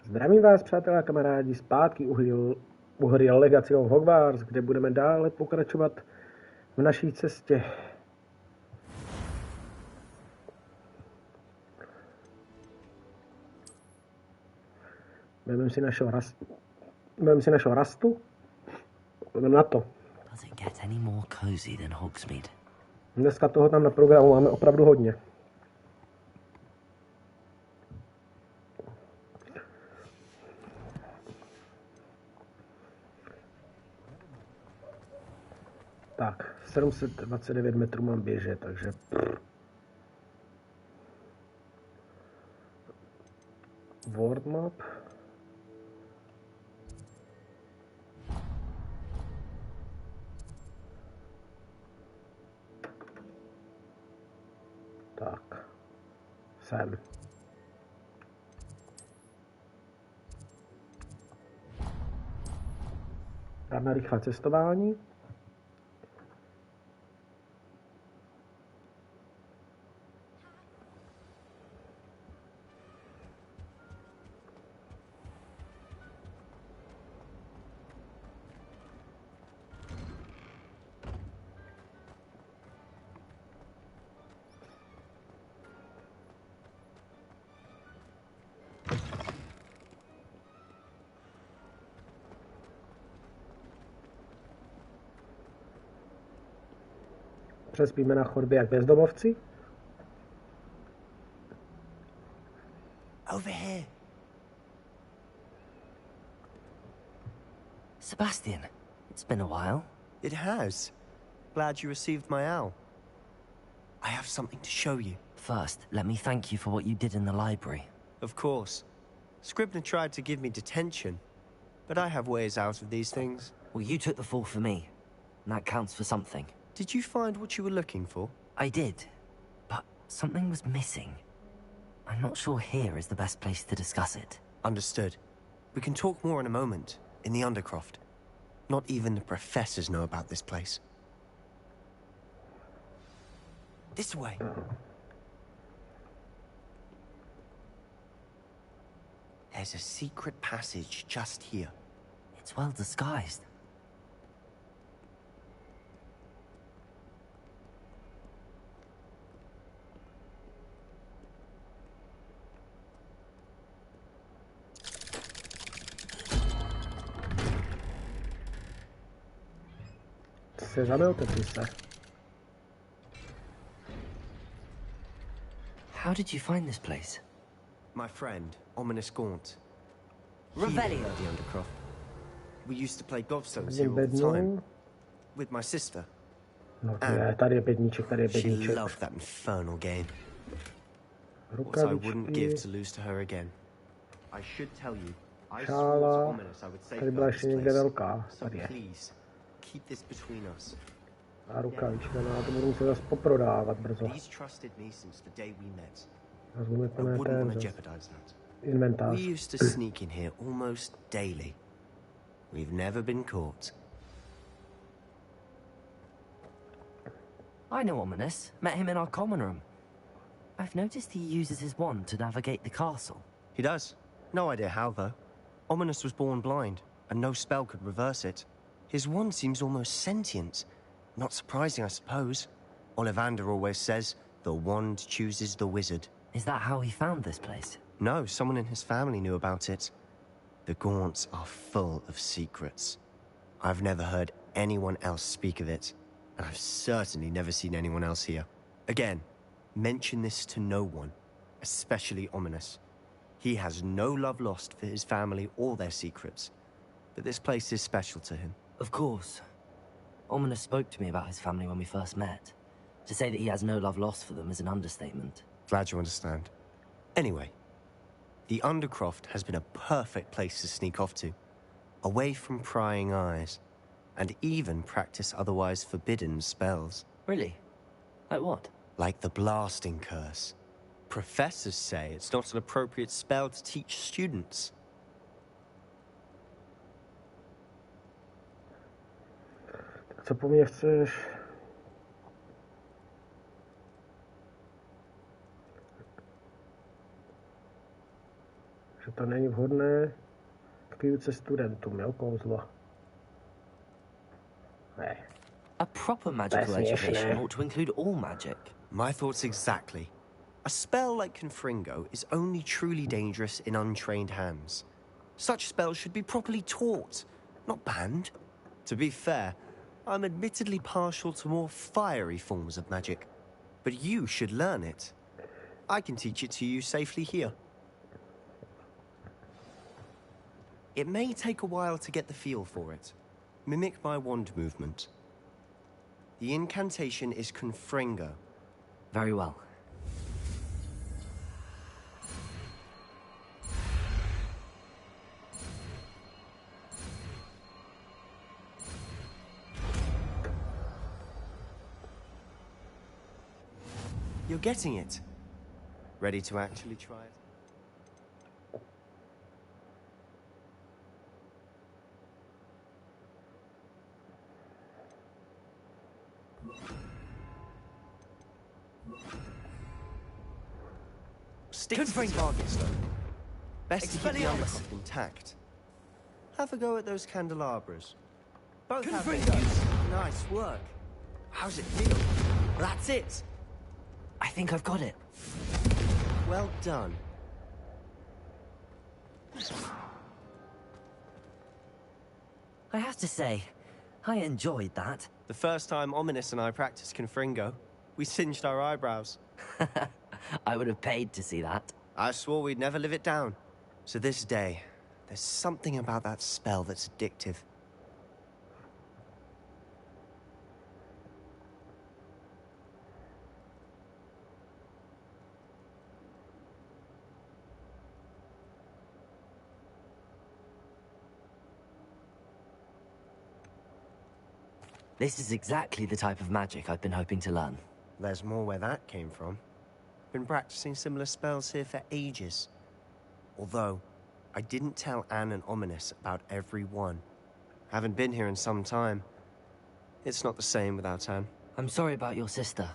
Zdravím vás, přátelé a kamarádi, zpátky u hry Legacy of Hogwarts, kde budeme dále pokračovat v naší cestě. Vezmeme si našeho rastu. Jdeme na to. Dneska toho tam na programu máme opravdu hodně. Tak, 729 metrů mám běžet, takže... World map. Tak, sem. Dáme rychlé cestování. Přespíme na chodbě jak bezdomovci. Over here. Sebastian, it's been a while. It has. Glad you received my owl. I have something to show you. First, let me thank you for what you did in the library. Of course. Scribner tried to give me detention, but I have ways out of these things. Well, you took the fall for me, and that counts for something. Did you find what you were looking for? I did, but something was missing. I'm not sure here is the best place to discuss it. Understood. We can talk more in a moment, in the Undercroft. Not even the professors know about this place. This way. There's a secret passage just here. It's well disguised. How did you find this place? My friend, Ominous Gaunt. Revelio. The Undercroft. We used to play gobstones here all the time. With my sister. Tady je bedníček. She loved that infernal game. What I wouldn't give to lose to her again. I should tell you, I swore to Ominous I would safeguard this place. So please, keep this between us. A rukavička, no a to budu muset zase poprodávat brzo. He's trusted me since the day we met. Vezmeme I wouldn't want to jeopardize that. Inventář. We used to sneak in here almost daily. We've never been caught. I know Ominous. Met him in our common room. I've noticed he uses his wand to navigate the castle. He does. No idea how, though. Ominous was born blind, and no spell could reverse it. His wand seems almost sentient. Not surprising, I suppose. Ollivander always says, the wand chooses the wizard. Is that how he found this place? No, someone in his family knew about it. The Gaunts are full of secrets. I've never heard anyone else speak of it, and I've certainly never seen anyone else here. Again, mention this to no one, especially Ominous. He has no love lost for his family or their secrets, but this place is special to him. Of course. Ominous spoke to me about his family when we first met. To say that he has no love lost for them is an understatement. Glad you understand. Anyway, the Undercroft has been a perfect place to sneak off to, away from prying eyes, and even practice otherwise forbidden spells. Really? Like what? Like the blasting curse. Professors say it's not an appropriate spell to teach students. Co po mně chceš? že to není vhodné k výuce studentům, jo, kouzlo. Ne. A proper magical education ought to include all magic. My thoughts exactly. A spell like Confringo is only truly dangerous in untrained hands. Such spells should be properly taught, not banned. To be fair, I'm admittedly partial to more fiery forms of magic, but you should learn it. I can teach it to you safely here. It may take a while to get the feel for it. Mimic my wand movement. The incantation is Confringo. Very well. You're getting it. Ready to actually try it? Stick to the target, though. Best to keep the undercroft intact. Have a go at those candelabras. Both have their use. Nice work. How's it feel? That's it. I think I've got it. Well done. I have to say, I enjoyed that. The first time Ominous and I practiced Confringo, we singed our eyebrows. I would have paid to see that. I swore we'd never live it down. So this day, there's something about that spell that's addictive. This is exactly the type of magic I've been hoping to learn. There's more where that came from. Been practicing similar spells here for ages. Although, I didn't tell Anne and Ominous about every one. Haven't been here in some time. It's not the same without Anne. I'm sorry about your sister.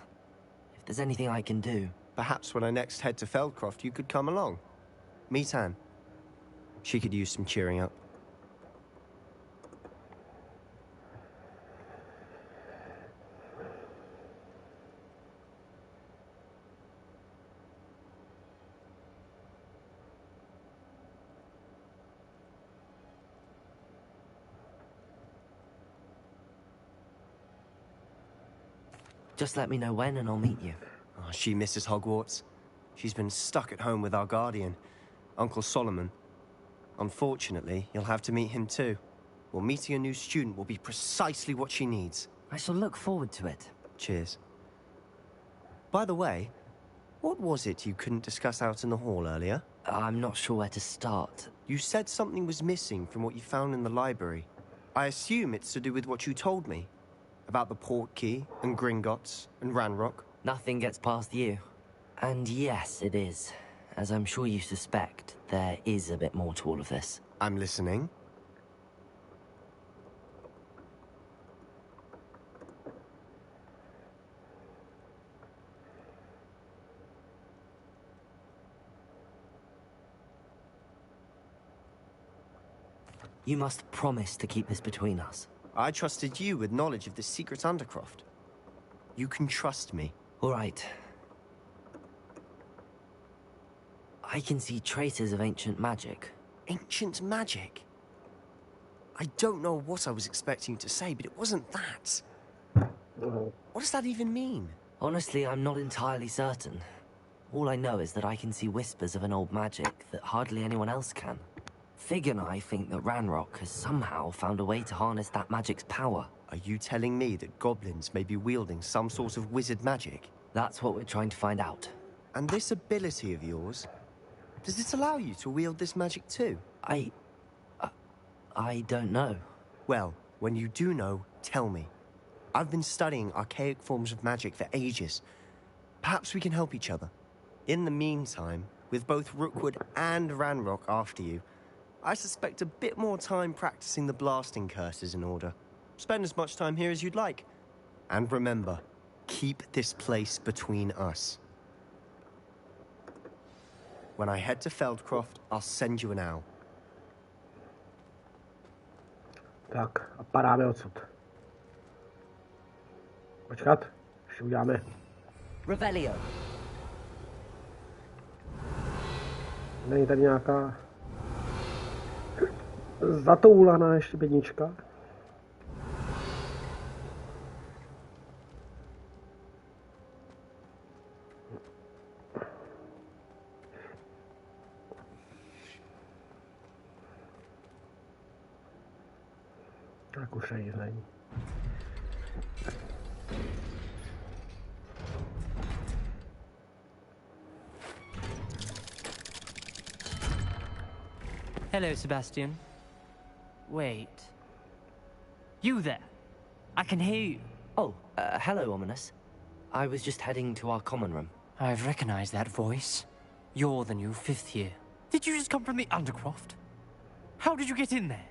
If there's anything I can do... Perhaps when I next head to Feldcroft, you could come along. Meet Anne. She could use some cheering up. Just let me know when and I'll meet you. Oh, she misses Hogwarts. She's been stuck at home with our guardian, Uncle Solomon. Unfortunately, you'll have to meet him too. Well, meeting a new student will be precisely what she needs. I shall look forward to it. Cheers. By the way, what was it you couldn't discuss out in the hall earlier? I'm not sure where to start. You said something was missing from what you found in the library. I assume it's to do with what you told me. About the port key, and Gringotts, and Ranrock. Nothing gets past you. And yes, it is. As I'm sure you suspect, there is a bit more to all of this. I'm listening. You must promise to keep this between us. I trusted you with knowledge of the secret Undercroft. You can trust me. All right. I can see traces of ancient magic. Ancient magic? I don't know what I was expecting to say, but it wasn't that. What does that even mean? Honestly, I'm not entirely certain. All I know is that I can see whispers of an old magic that hardly anyone else can. Fig and I think that Ranrock has somehow found a way to harness that magic's power. Are you telling me that goblins may be wielding some sort of wizard magic? That's what we're trying to find out. And this ability of yours, does it allow you to wield this magic too? I don't know. Well, when you do know, tell me. I've been studying archaic forms of magic for ages. Perhaps we can help each other. In the meantime, with both Rookwood and Ranrock after you, I suspect a bit more time practicing the blasting curse is in order. Spend as much time here as you'd like. And remember, keep this place between us. When I head to Feldcroft, I'll send you an owl. Tak a padáme odsud. Počkat, ještě uděláme. Revelio. Není tady nějaká zatoulaná ještě bednička? Tak už nic není. Hello, Sebastian. Wait. You there? I can hear you. Oh, hello, Ominous. I was just heading to our common room. I've recognized that voice. You're the new 5th year. Did you just come from the Undercroft? How did you get in there?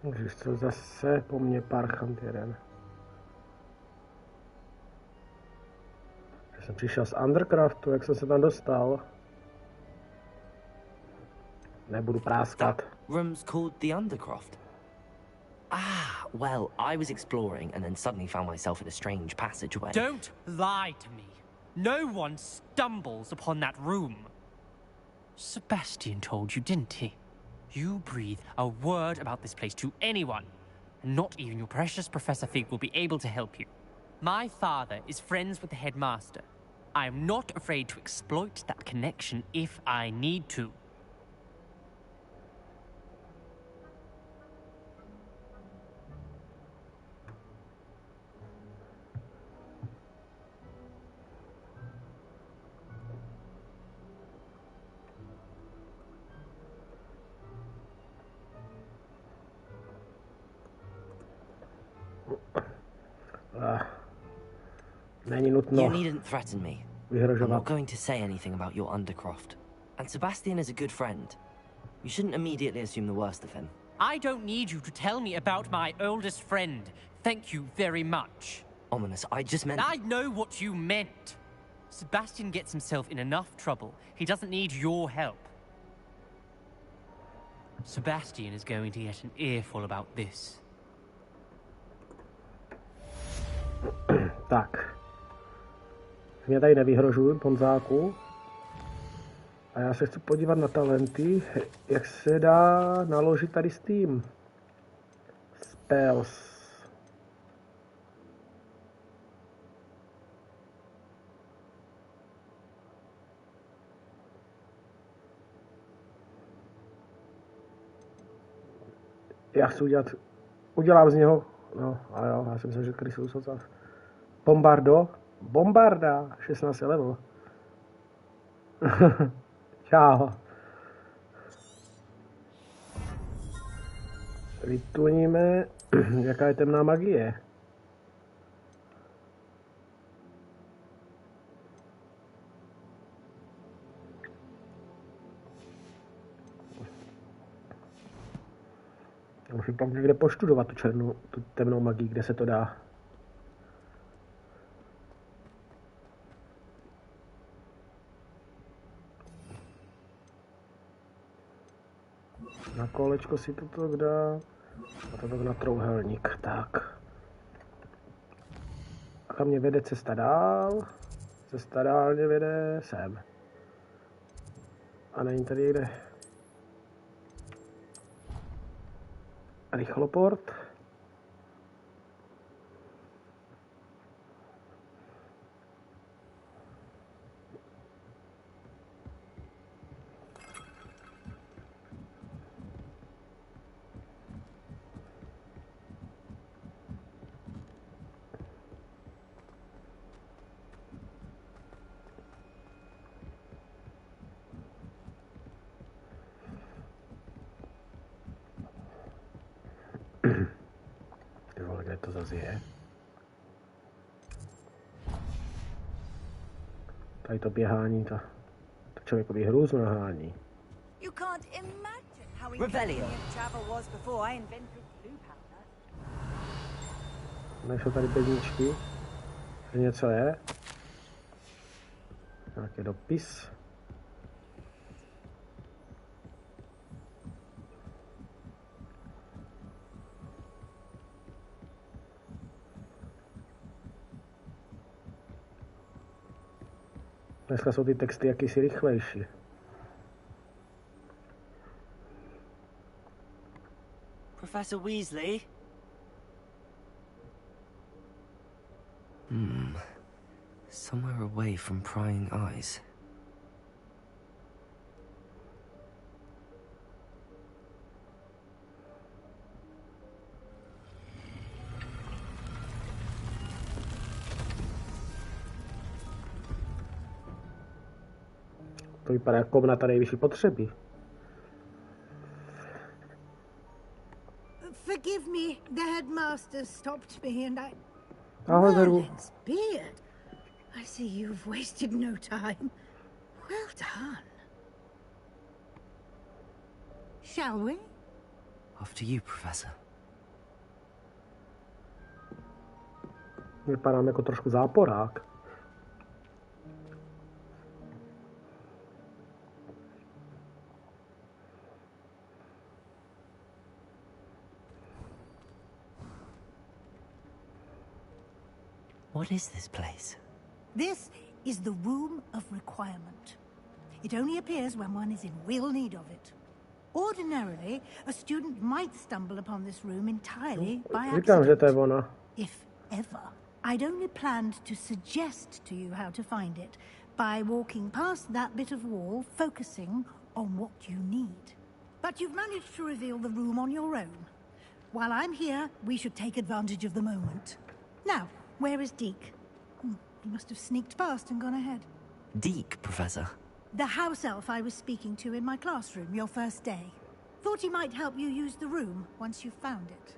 Můžeš to zase po mně parchant jeden. Já jsem přišel z Undercraftu, jak jsem se tam dostal. Nebudu práskat. That room's called the Undercroft. Ah, well, I was exploring and then suddenly found myself in a strange passageway. Don't lie to me. No one stumbles upon that room. Sebastian told you, didn't he? You breathe a word about this place to anyone, and not even your precious Professor Fig will be able to help you. My father is friends with the headmaster. I am not afraid to exploit that connection if I need to. Není nutno You needn't threaten me. I'm vyhrožovat. not going to say anything about your Undercroft. And Sebastian is a good friend. You shouldn't immediately assume the worst of him. I don't need you to tell me about my oldest friend. Thank you very much. Ominous, I just meant... I know what you meant. Sebastian gets himself in enough trouble. He doesn't need your help. Sebastian is going to get an earful about this. Tak. Mě tady nevyhrožuj, Ponzáku. A já se chci podívat na talenty, jak se dá naložit tady s tím. Spells. Já chci udělám z něho, no a jo, já jsem se řekl, když jsou Bombarda, 16 level. Čau. Vytuníme, jaká je temná magie. Já musím tam někde poštudovat tu temnou magii, kde se to dá. Na kolečko si toto dá. A toto na trouhelník. Tak. A kam mě vede cesta dál? Cesta dál mě vede sem. A není tady někde rychloport. Kde to zase je? Tady to běhání, to člověkovi hrůzu nahání. You can't imagine how Revelio. inconvenient travel was before I invented blue powder. Nejsou tady bedničky. Že něco je. Nějaký dopis. Dneska jsou ty texty jakýsi rychlejší. Professor Weasley? Somewhere away from prying eyes. To vypadá jako komnata nejvyšší potřeby. Forgive me, the headmaster stopped me and I... Ahoj, Veru. Merlin's beard. I see you've wasted no time. Well done. Shall we? After you, Professor. Vypadám jako trošku záporák. What is this place? This is the Room of Requirement. It only appears when one is in real need of it. Ordinarily, a student might stumble upon this room entirely by Říkám, že to je accident. ona. If ever. I'd only planned to suggest to you how to find it by walking past that bit of wall, focusing on what you need. But you've managed to reveal the room on your own. While I'm here, we should take advantage of the moment. Now, where is Deke? He must have sneaked past and gone ahead. Deke, Professor. The house elf I was speaking to in my classroom your first day. Thought he might help you use the room once you found it.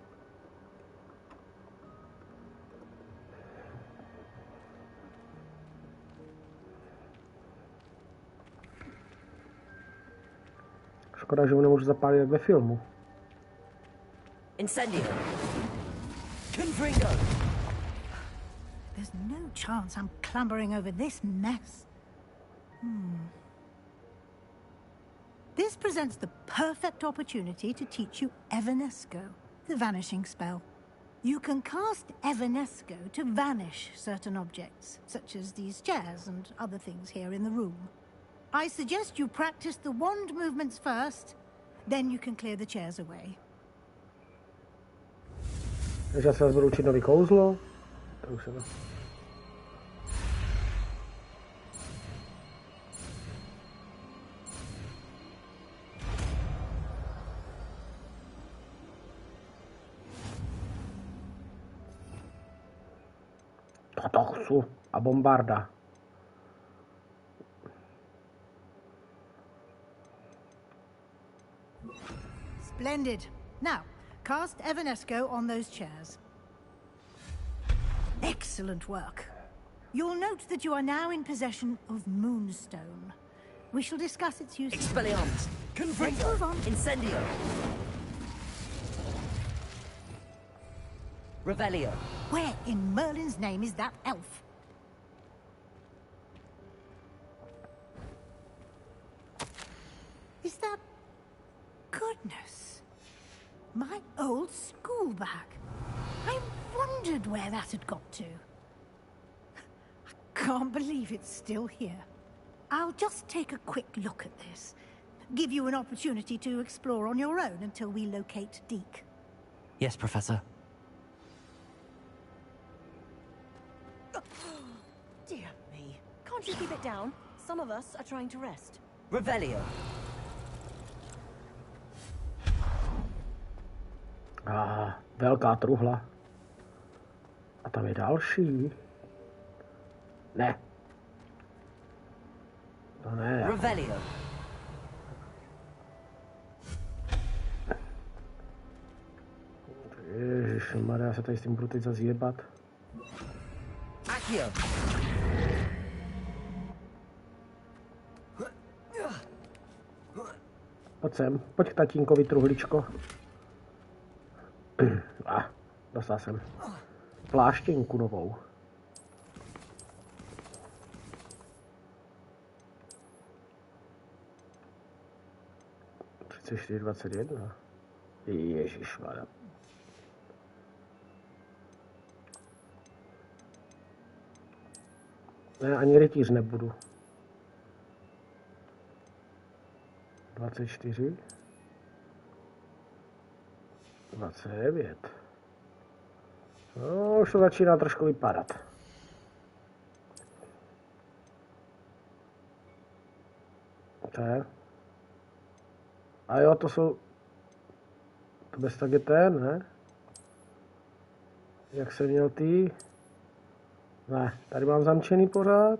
Škoda, že ho nemůžu zapálit jak ve filmu. Incendio. Confringo. There's no chance I'm clambering over this mess. This presents the perfect opportunity to teach you Evanesco, the vanishing spell. You can cast Evanesco to vanish certain objects, such as these chairs and other things here in the room. I suggest you practice the wand movements first, then you can clear the chairs away. Takže já se vás budu učit nový kouzlo. To už se to chci. A bombarda. Splendid. Now, cast Evanesco on those chairs. Excellent work. You'll note that you are now in possession of Moonstone. We shall discuss its use. Expelliarmus. Let's Confringo. move on. Incendio. Revelio. Where in Merlin's name is that elf? Is that... Goodness. My old school bag. I wondered where that had got to. I can't believe it's still here. I'll just take a quick look at this. Give you an opportunity to explore on your own until we locate Deke. Yes, Professor. Dear me. Can't you keep it down? Some of us are trying to rest. Revelio. Velká truhla. A tam je další. Ne. To ne. Revelio. Ježišmarja, já se tady s tím budu teď zazjebat. Accio. Pojď sem, pojď k tatínkovi, truhličko. Dostal jsem pláštěnku novou. 34,21. Ježišmarja. Ne, ani rytíř nebudu. 24. 29. No, už to začíná trošku vypadat. To je. A jo, to jsou... To bez tak je ten, ne? Jak jsem měl ty? Ne, tady mám zamčený pořád.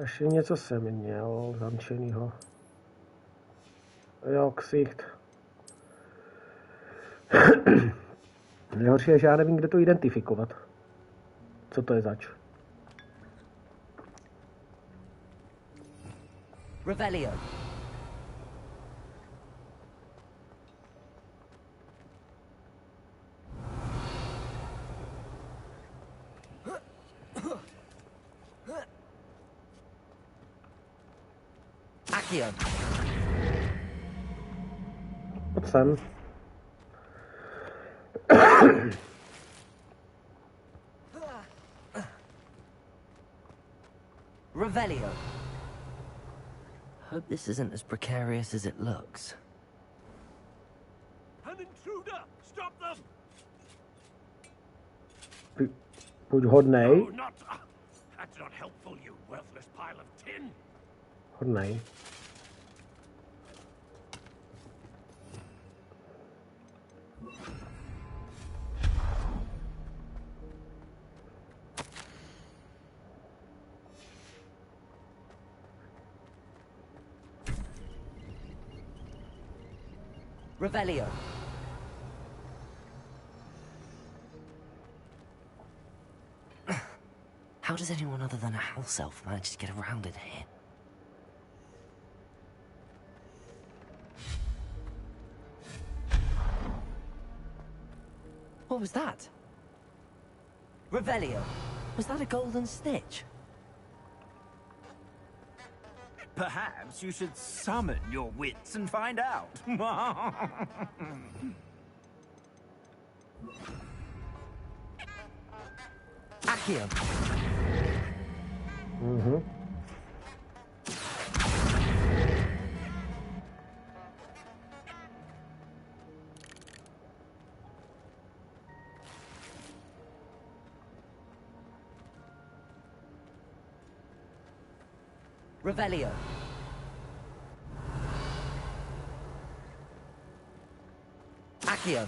Ještě něco jsem měl zamčenýho. Jo, ksicht. Nejhorší je, že já nevím, kde to identifikovat. Co to je zač? Revelio. Accio. Pojď sem. Revelio. Hope this isn't as precarious as it looks. An intruder! Stop them! Buď hodnej. Oh, not... That's not helpful, you worthless pile of tin. Hodnej. Revelio. How does anyone other than a house elf manage to get around in here? What was that? Revelio. Was that a golden stitch? Perhaps you should summon your wits and find out. Accio. Mhm. Revelio. Accio.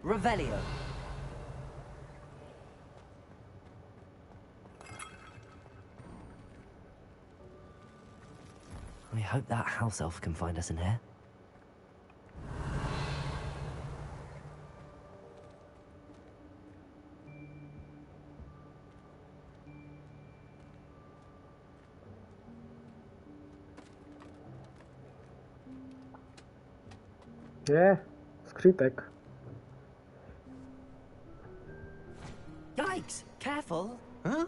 Revelio. I hope that house elf can find us in here. Je, skřítek. Yikes! Careful! Huh?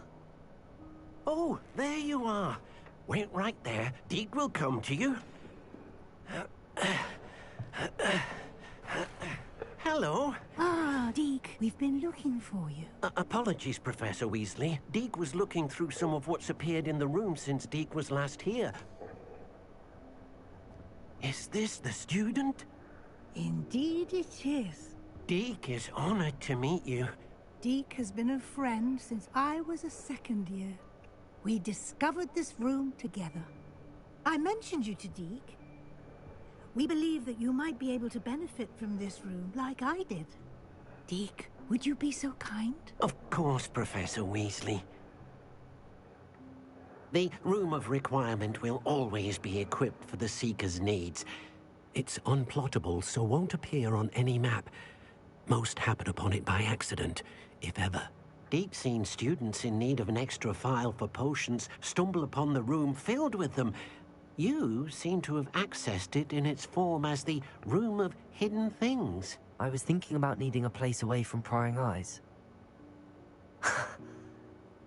Oh, there you are. Wait right there. Deke will come to you. Hello. Ah, Deke, we've been looking for you. Apologies, Professor Weasley. Deke was looking through some of what's appeared in the room since Deke was last here. Is this the student? Indeed it is. Deke is honored to meet you. Deke has been a friend since I was a second year. We discovered this room together. I mentioned you to Deke. We believe that you might be able to benefit from this room like I did. Deke, would you be so kind? Of course, Professor Weasley. The Room of Requirement will always be equipped for the Seeker's needs. It's unplottable, so won't appear on any map. Most happen upon it by accident, if ever. Deke's seen students in need of an extra file for potions stumble upon the room filled with them. You seem to have accessed it in its form as the Room of Hidden Things. I was thinking about needing a place away from prying eyes.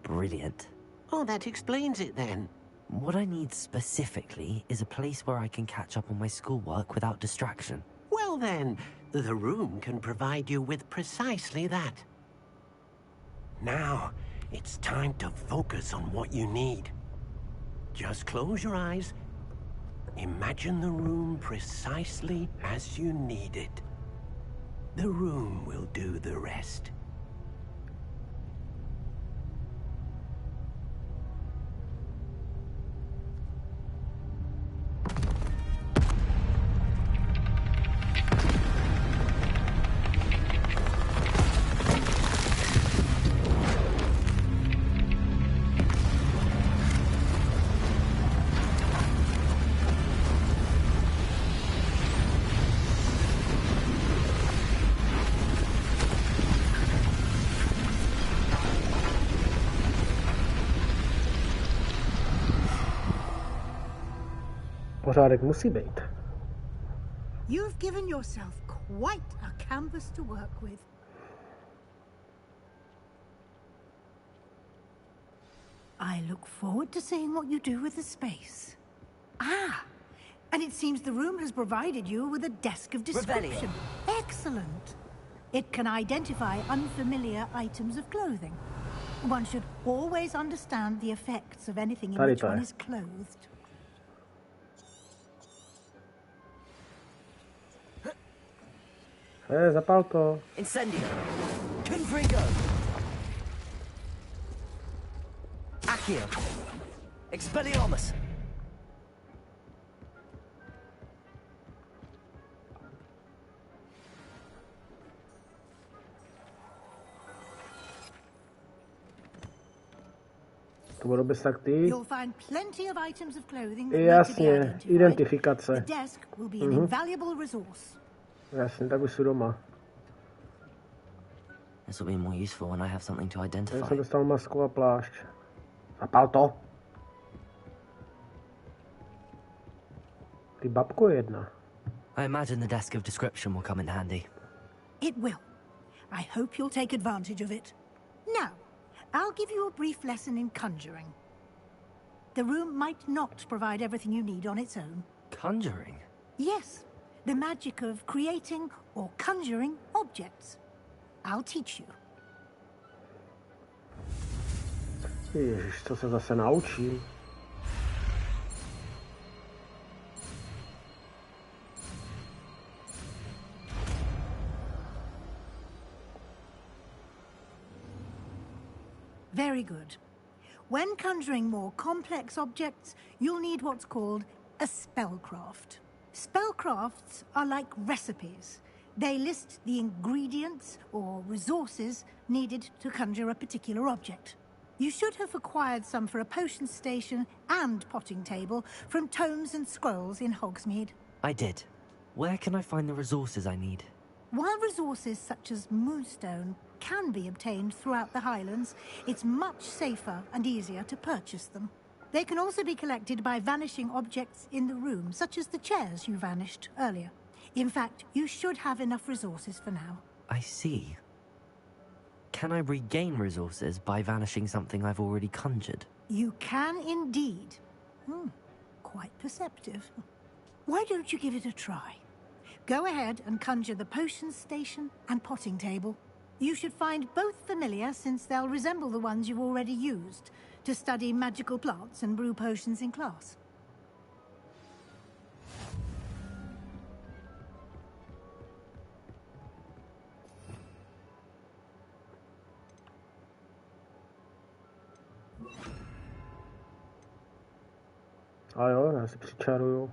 Brilliant. Oh, that explains it then. What I need specifically is a place where I can catch up on my schoolwork without distraction. Well then, the room can provide you with precisely that. Now, it's time to focus on what you need. Just close your eyes. Imagine the room precisely as you need it. The room will do the rest. Pořádek musí být. You've given yourself quite a canvas to work with. I look forward to seeing what you do with the space. Ah, and it seems the room has provided you with a desk of description. Excellent. It can identify unfamiliar items of clothing. One should always understand the effects of anything in which one is clothed. Zapal to. Incendio. Confringo. Accio. Expelliarmus. To budou bez tak ty. You'll find plenty of items of clothing that Jasně, identifikace. The desk will be an invaluable resource. Jasně, tak už jsou doma. This will be more useful when I have something to identify. Já jsem dostal masku a plášť. Zapal to. Ty babko jedna. I imagine the desk of description will come in handy. It will. I hope you'll take advantage of it. Now, I'll give you a brief lesson in conjuring. The room might not provide everything you need on its own. Conjuring? Yes, the magic of creating or conjuring objects. I'll teach you. Ježiš, co se zase naučím? Very good. When conjuring more complex objects, you'll need what's called a spellcraft. Spellcrafts are like recipes. They list the ingredients or resources needed to conjure a particular object. You should have acquired some for a potion station and potting table from tomes and scrolls in Hogsmeade. I did. Where can I find the resources I need? While resources such as moonstone can be obtained throughout the Highlands, it's much safer and easier to purchase them. They can also be collected by vanishing objects in the room, such as the chairs you vanished earlier. In fact, you should have enough resources for now. I see. Can I regain resources by vanishing something I've already conjured? You can indeed. Quite perceptive. Why don't you give it a try? Go ahead and conjure the potion station and potting table. You should find both familiar, since they'll resemble the ones you've already used to study magical plants and brew potions in class. A jo, já si přičaruju.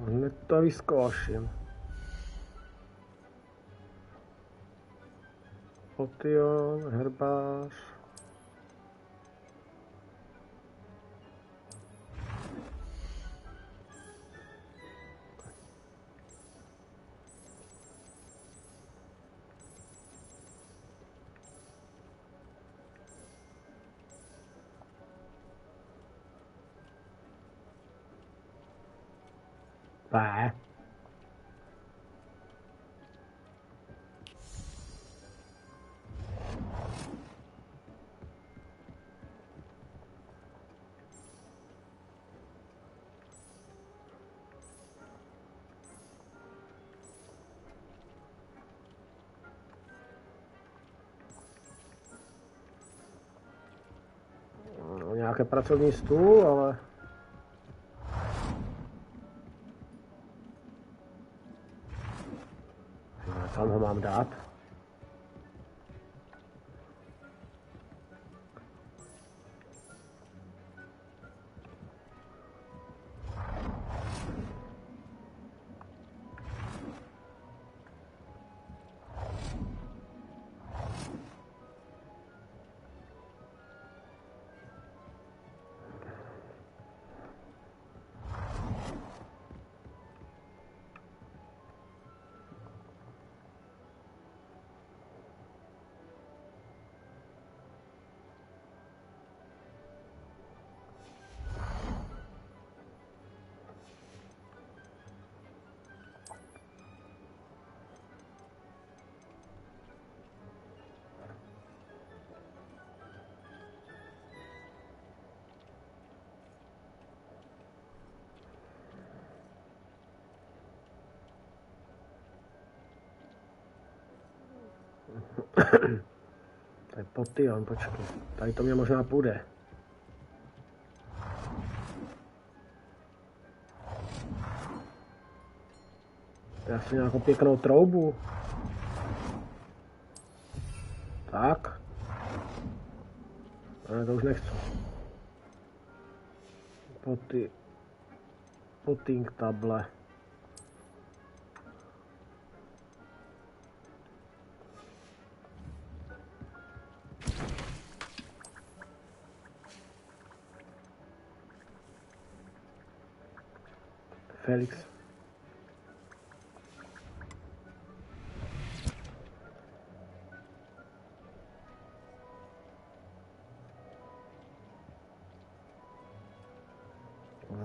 Hned to vyzkouším. Potion, herbář. Bye. nějaké pracovní stůl, ale... Kam ho mám dát? To je potion, počkej. Tady to mě možná půjde. Já si nějakou pěknou troubu. Tak. Ale to už nechci. Potting table. Felix.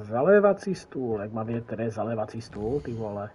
Zalévací stůl, jak mám vědět, který je zalévací stůl, ty vole.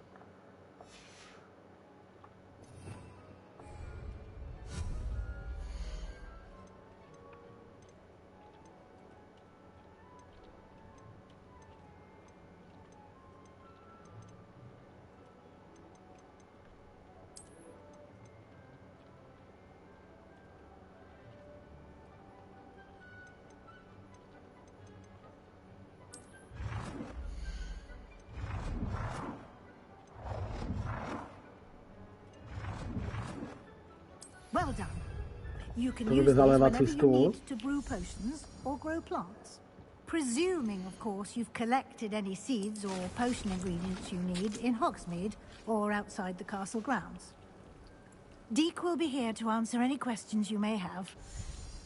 Well done. You can To use bude these zalévací whenever you stůl. need to brew potions or grow plants. Presuming, of course, you've collected any seeds or potion ingredients you need in Hogsmeade or outside the castle grounds. Deke will be here to answer any questions you may have.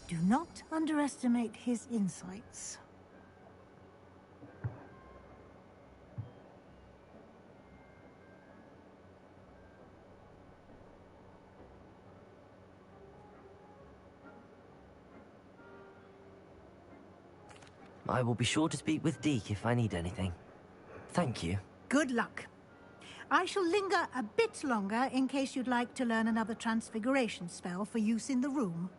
Do not underestimate his insights. I will be sure to speak with Deke if I need anything. Thank you. Good luck. I shall linger a bit longer in case you'd like to learn another transfiguration spell for use in the room.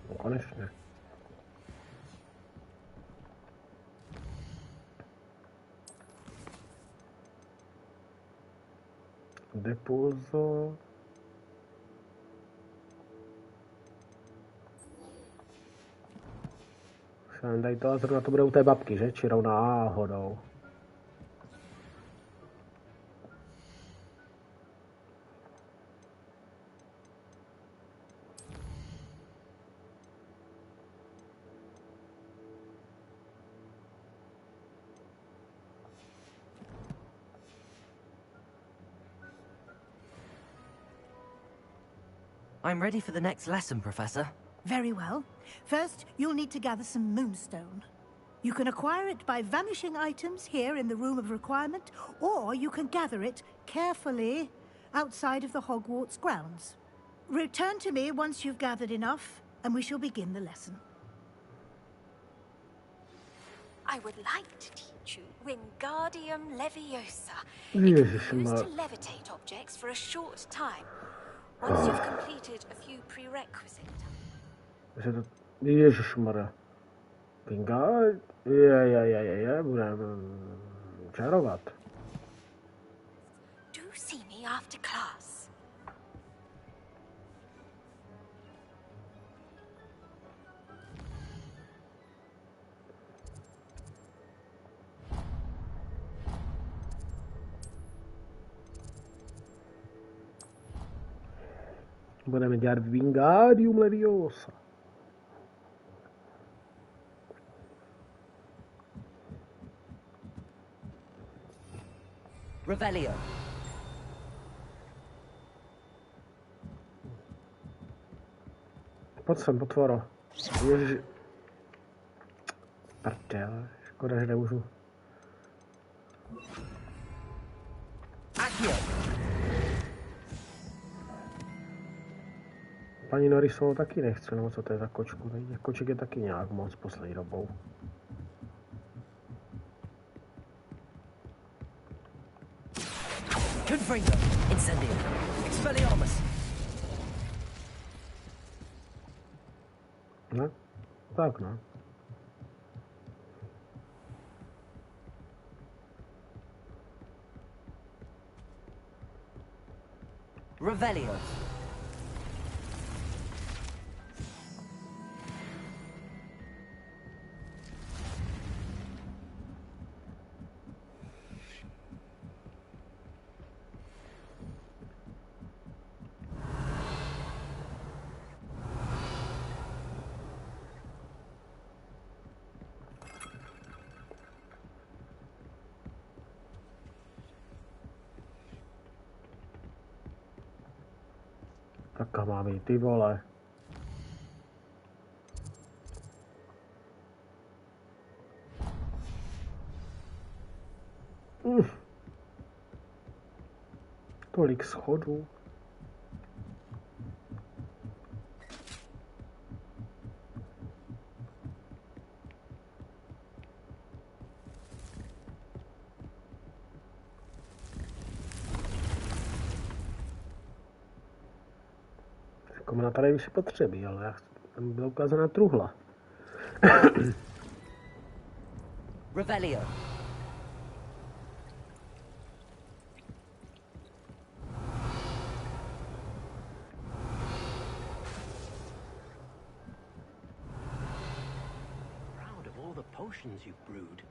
No, konečně. Depulzo. Tady to, zrovna to bude u té babky, že? Čirou náhodou. I'm ready for the next lesson, Professor. Very well. First, you'll need to gather some moonstone. You can acquire it by vanishing items here in the Room of Requirement, or you can gather it carefully outside of the Hogwarts grounds. Return to me once you've gathered enough, and we shall begin the lesson. I would like to teach you Wingardium Leviosa. It can be used to levitate objects for a short time. Once you've completed a few prerequisites. Ježišmarja. Vingard? Je, budeme čarovat. see me after class. Budeme dělat Wingardium Leviosa. Revelio. Pojď sem, potvoro. Ježiši. Prdel, škoda, že nemůžu. Accio. Paní Norisovou taky nechce, nebo co to je za kočku? Těch koček je taky nějak moc poslední dobou. Confringo. Incendio. Expelliarmus. Ne? Tak ne. Revelio. Tak kam mám jít, ty vole. Tolik schodů. Komna tady už je potřebí, ale já tam byla ukázaná truhla. Revelio. Proud of all the potions you've brewed.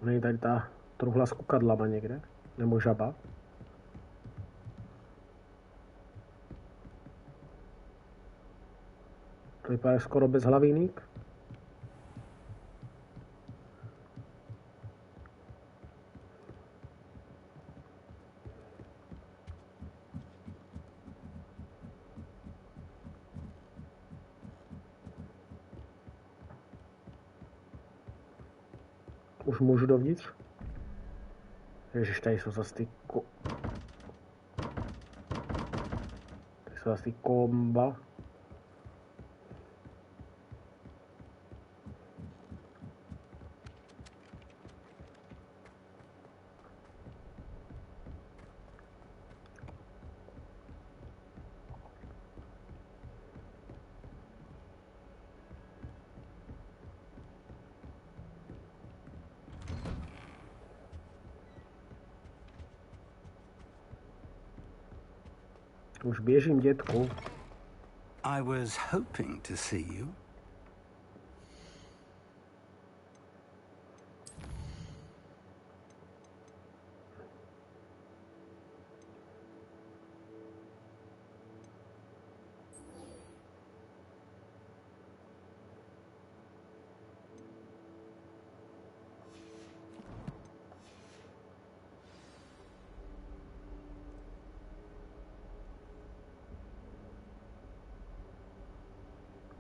Není tady ta truhla s kukadlama někde? Nebo žaba? To vypadá skoro bezhlavíník. Už můžu dovnitř? Ježiš, tady jsou zase ty Tady jsou zase ty komba. Už běžím, dětku. I was hoping to see you.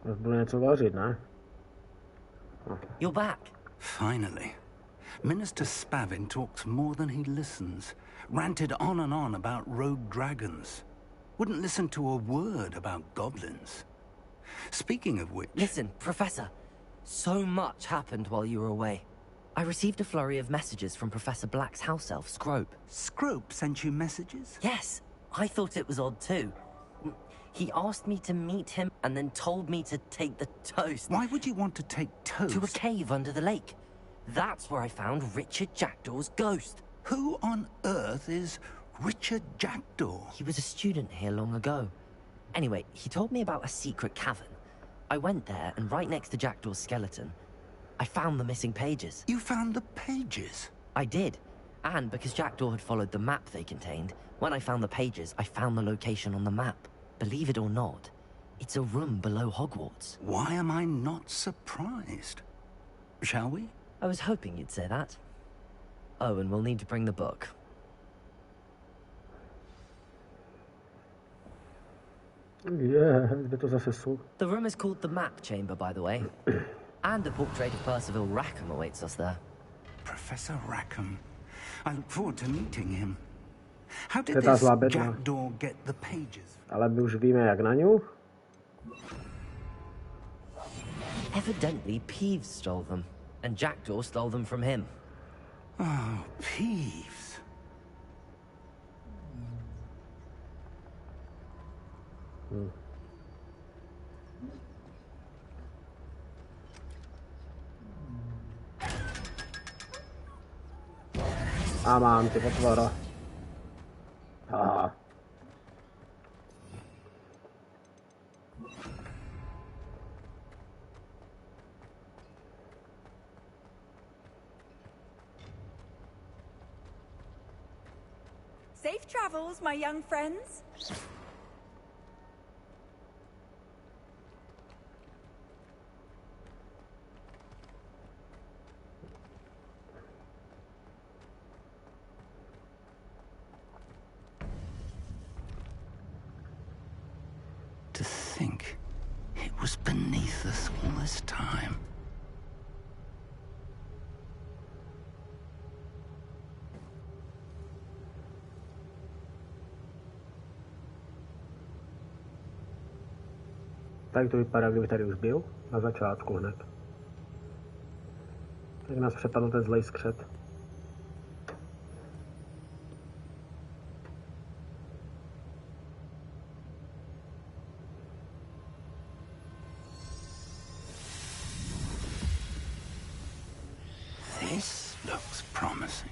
Už budu něco vařit, ne? You're back. Finally. Minister Spavin talks more than he listens. Ranted on and on about rogue dragons. Wouldn't listen to a word about goblins. Speaking of which... Listen, Professor. So much happened while you were away. I received a flurry of messages from Professor Black's house elf, Scrope. Scrope sent you messages? Yes, I thought it was odd too. He asked me to meet him and then told me to take the toast. Why would you want to take toast? To a cave under the lake. That's where I found Richard Jackdaw's ghost. Who on earth is Richard Jackdaw? He was a student here long ago. Anyway, he told me about a secret cavern. I went there, and right next to Jackdaw's skeleton, I found the missing pages. You found the pages? I did. And because Jackdaw had followed the map they contained, when I found the pages, I found the location on the map. Believe it or not, it's a room below Hogwarts. Why am I not surprised? Shall we? I was hoping you'd say that. Oh, and we'll need to bring the book. The room is called the Map Chamber, by the way. And a portrait of Percival Rackham awaits us there. Professor Rackham. I look forward to meeting him. How did this Jackdaw get the pages? Ale my už víme, jak na ňu. Evidently, Peeves stole them, and Jackdaw stole them from him. Oh, Peeves. A mám ty potvora. Aha. Safe travels, my young friends. To think it was beneath us all this time. Tak to vypadá, kdyby tady už byl, na začátku hned. Jak nás přepadl ten zlej skřet. This looks promising.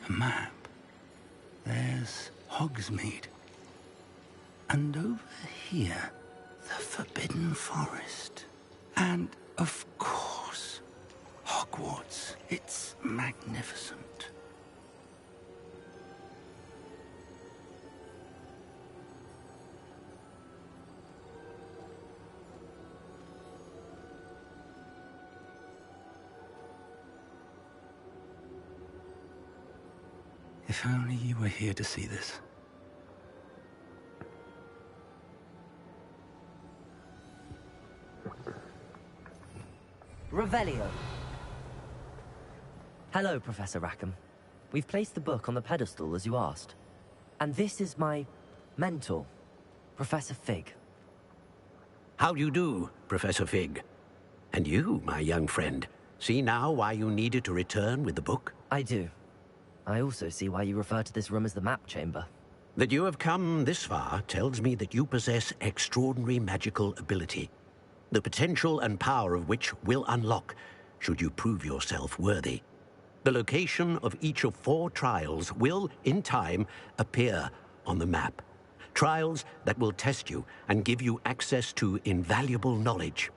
A map. There's Hogsmeade. And over here, the Forbidden Forest. And, of course, Hogwarts. It's magnificent. If only you were here to see this. Revelio. Hello, Professor Rackham. We've placed the book on the pedestal, as you asked. And this is my mentor, Professor Fig. How do you do, Professor Fig? And you, my young friend, see now why you needed to return with the book? I do. I also see why you refer to this room as the Map Chamber. That you have come this far tells me that you possess extraordinary magical ability, the potential and power of which will unlock should you prove yourself worthy. The location of each of 4 trials will, in time, appear on the map. Trials that will test you and give you access to invaluable knowledge.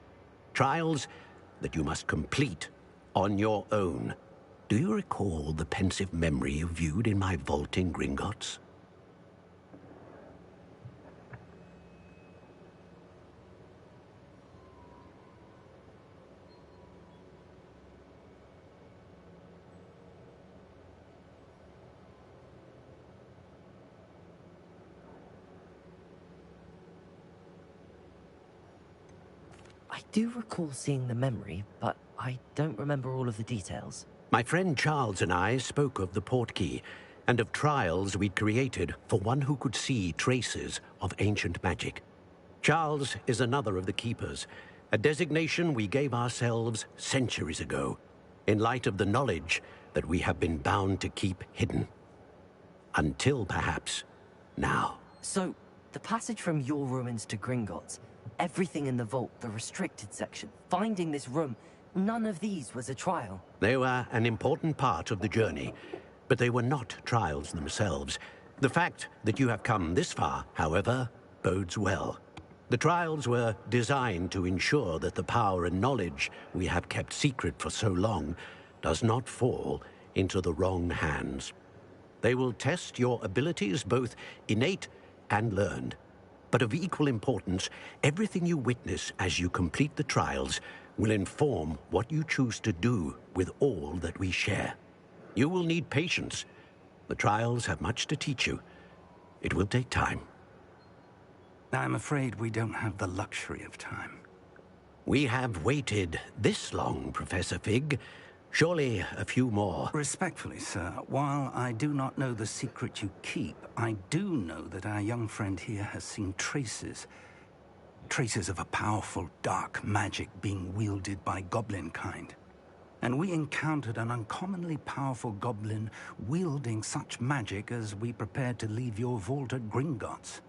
Trials that you must complete on your own. Do you recall the pensive memory you viewed in my vault in Gringotts? I do recall seeing the memory, but I don't remember all of the details. My friend Charles and I spoke of the portkey and of trials we'd created for one who could see traces of ancient magic. Charles is another of the keepers, a designation we gave ourselves centuries ago, in light of the knowledge that we have been bound to keep hidden. Until, perhaps, now. So, the passage from your ruins to Gringotts, everything in the vault, the restricted section, finding this room, none of these was a trial. They were an important part of the journey, but they were not trials themselves. The fact that you have come this far, however, bodes well. The trials were designed to ensure that the power and knowledge we have kept secret for so long does not fall into the wrong hands. They will test your abilities, both innate and learned. But of equal importance, everything you witness as you complete the trials will inform what you choose to do with all that we share. You will need patience. The trials have much to teach you. It will take time. I'm afraid we don't have the luxury of time. We have waited this long, Professor Fig. Surely a few more. Respectfully, sir, while I do not know the secret you keep, I do know that our young friend here has seen traces of a powerful dark magic being wielded by goblin kind. And we encountered an uncommonly powerful goblin wielding such magic as we prepared to leave your vault at Gringotts.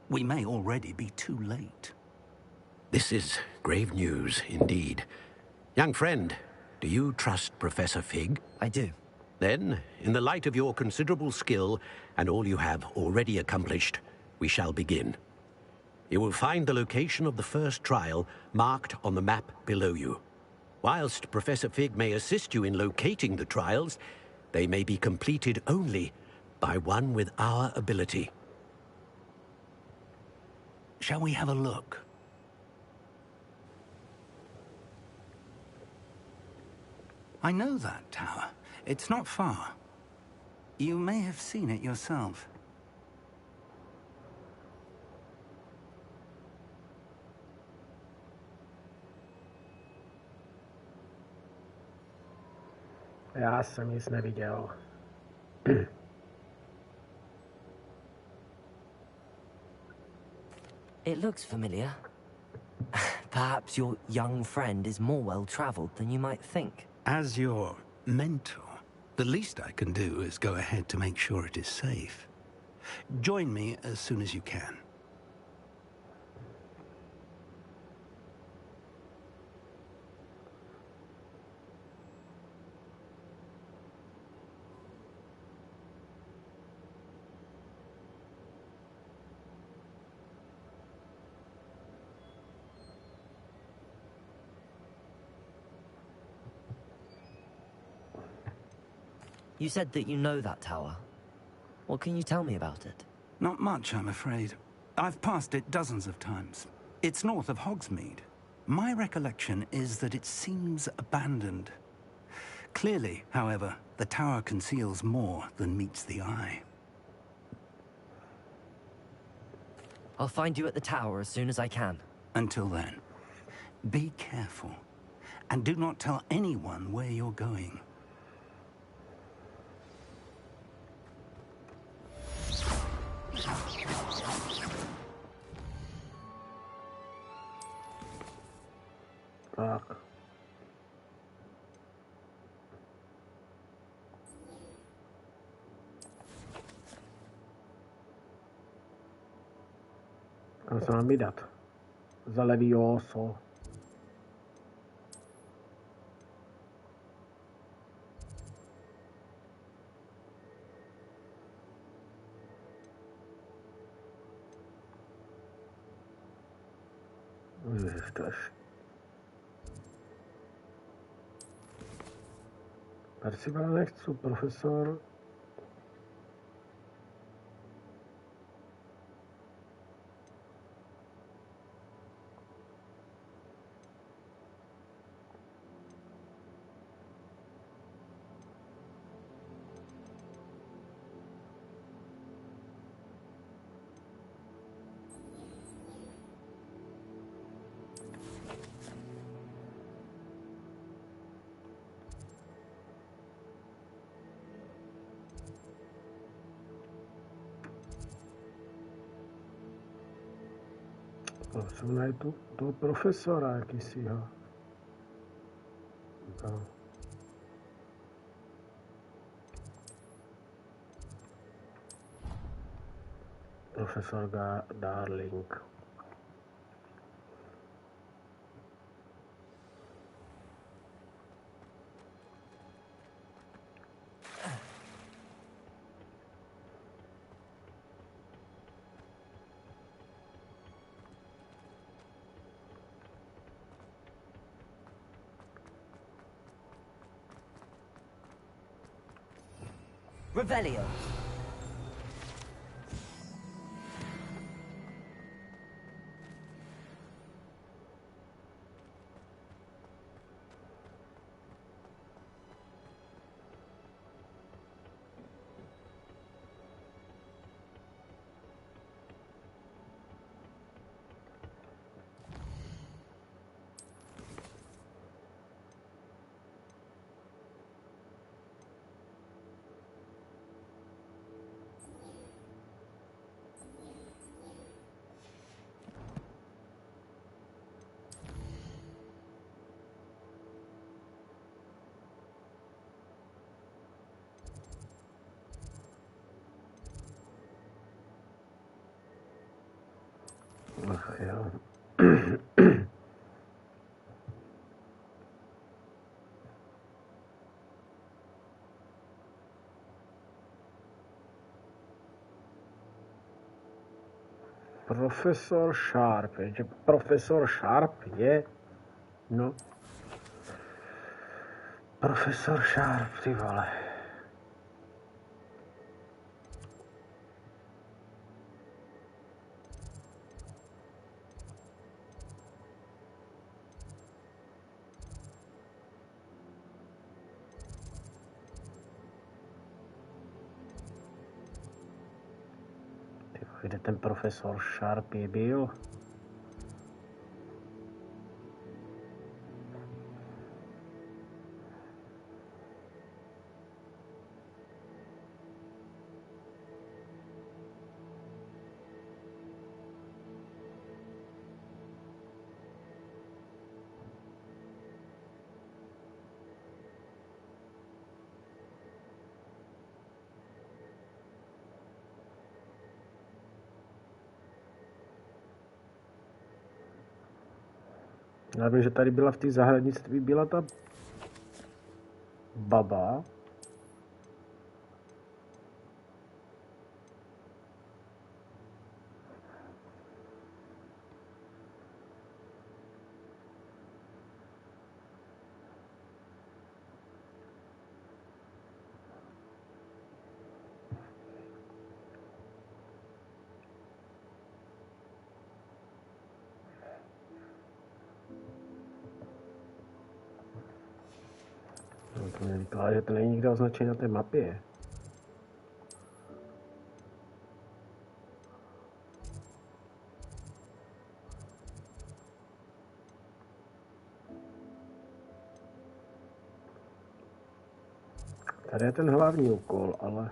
We may already be too late. This is grave news indeed. Young friend, do you trust Professor Fig? I do. Then, in the light of your considerable skill and all you have already accomplished, we shall begin. You will find the location of the first trial marked on the map below you. Whilst Professor Fig may assist you in locating the trials, they may be completed only by one with our ability. Shall we have a look? I know that tower. It's not far. You may have seen it yourself. Já jsem nic neviděl. It looks familiar. Perhaps your young friend is more well-traveled than you might think. As your mentor, the least I can do is go ahead to make sure it is safe. Join me as soon as you can. You said that you know that tower. What can you tell me about it? Not much, I'm afraid. I've passed it dozens of times. It's north of Hogsmeade. My recollection is that it seems abandoned. Clearly, however, the tower conceals more than meets the eye. I'll find you at the tower as soon as I can. Until then, be careful. And do not tell anyone where you're going. Tak. Kam se mám vydat? Za Levioso. Ježiš. Percivala nechci, profesor. Jsem najít toho profesora jakýsiho. No. Profesor Darling. Revelio. Ach jo. Profesor Sharp, že profesor Sharp je, no. Profesor Sharp, ty vole. Kde ten profesor Sharp je byl? Já vím, že tady byla v té zahradnictví, byla ta baba. No, to mě vypadá, že to není nikde označený na té mapě. Tady je ten hlavní úkol, ale...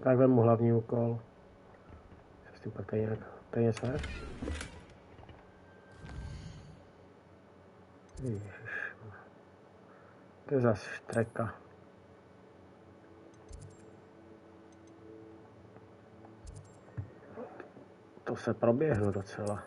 Tak vemu hlavní úkol. S tím pak tady něco je? Ježiš. To je zase štreka. To se proběhnu docela.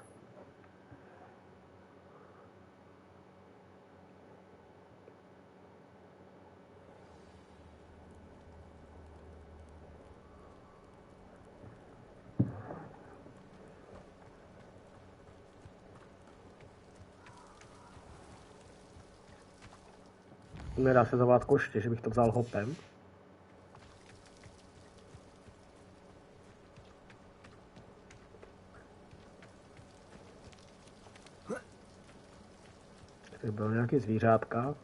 Nedá se zavolat koště, že bych to vzal hopem. Tady bylo nějaký zvířátka.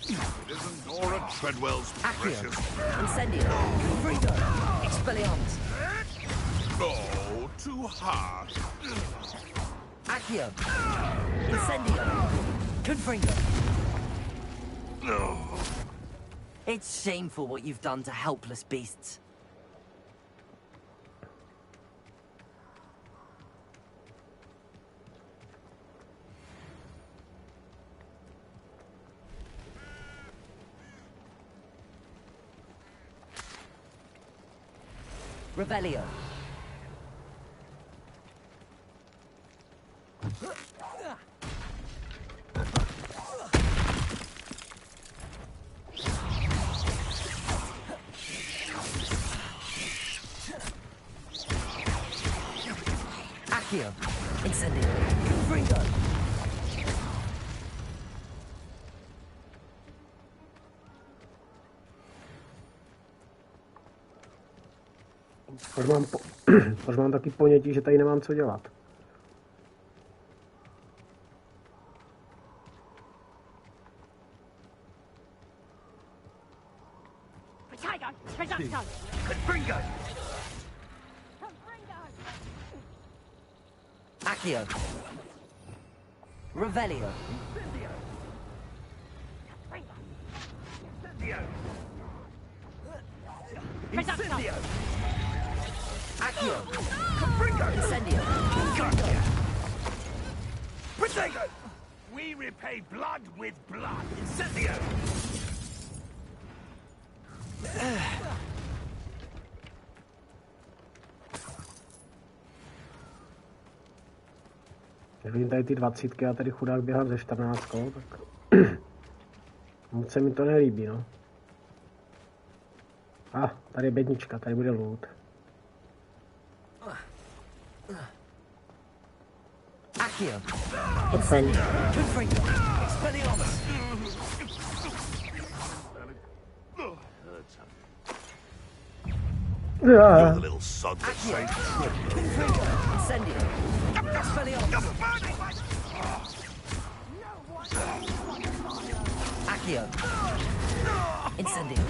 It isn't Nora Treadwell's precious. Incendio. Confringo. Expelliarmus. No, too hard. Accio. Incendio. Confringo. No. It's shameful what you've done to helpless beasts. Revelio. Accio. Incendio. Confringo. Už mám taky ponětí, že tady nemám co dělat. Accio. Revelio. Incendio. Accio. Incendio. Incendio. Protego. We repay blood with blood. Incendio. Vidím tady ty 20 a tady chudák běhám ze 14, tak moc se mi to nelíbí, no. A, tady je bednička, tady bude loot. Accio. Incendio. Confringo. Expelliarmus. Yeah. Little sod that Accio. saint. Confringo. Incendio. Expelliarmus. Accio. Incendio.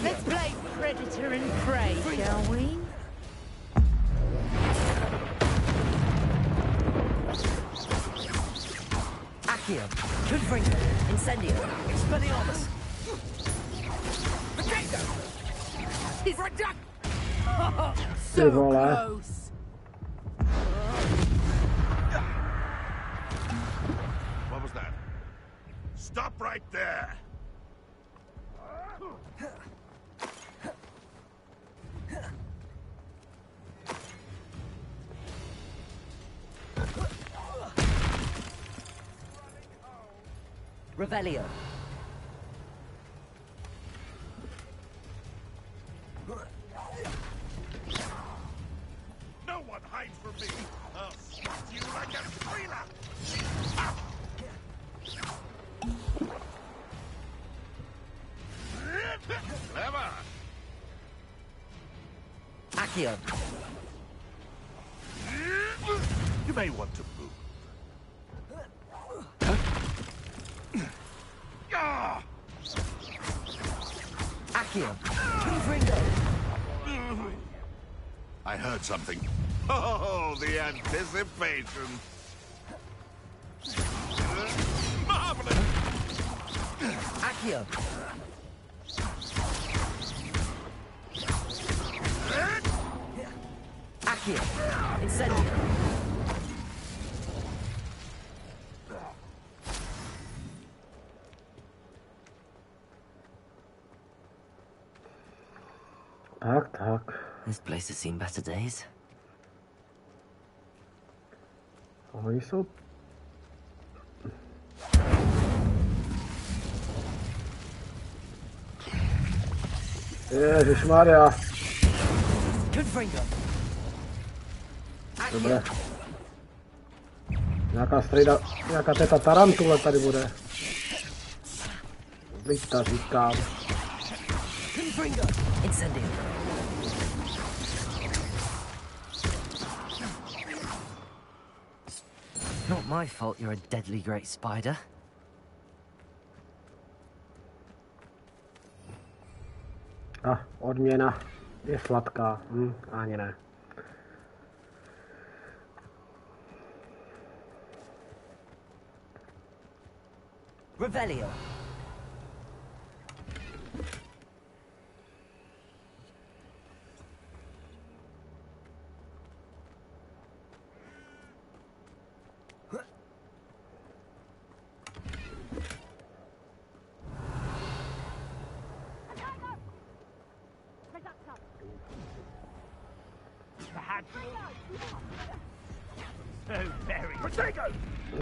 Let's play predator and prey, shall we? Accio. Confringo. Incendio. Expelliarmus. He's a duck! Ty vole. Close! What was that? Stop right there. Revelio. No one hides from me. I'll smash you like a trailer. Clever. Accio. You may want to move. Accio. Confringo. I heard something. Oh, the anticipation. Marvelous. Accio. Accio. Incendio. Tak. This place has seen better days. Oni jsou... Ježišmarja. Dobré. Nějaká strejda, nějaká teta tarantula tady bude. Víta, říkám. Not my fault you're a deadly great spider. Odměna je sladká. Ani ne. Revelio.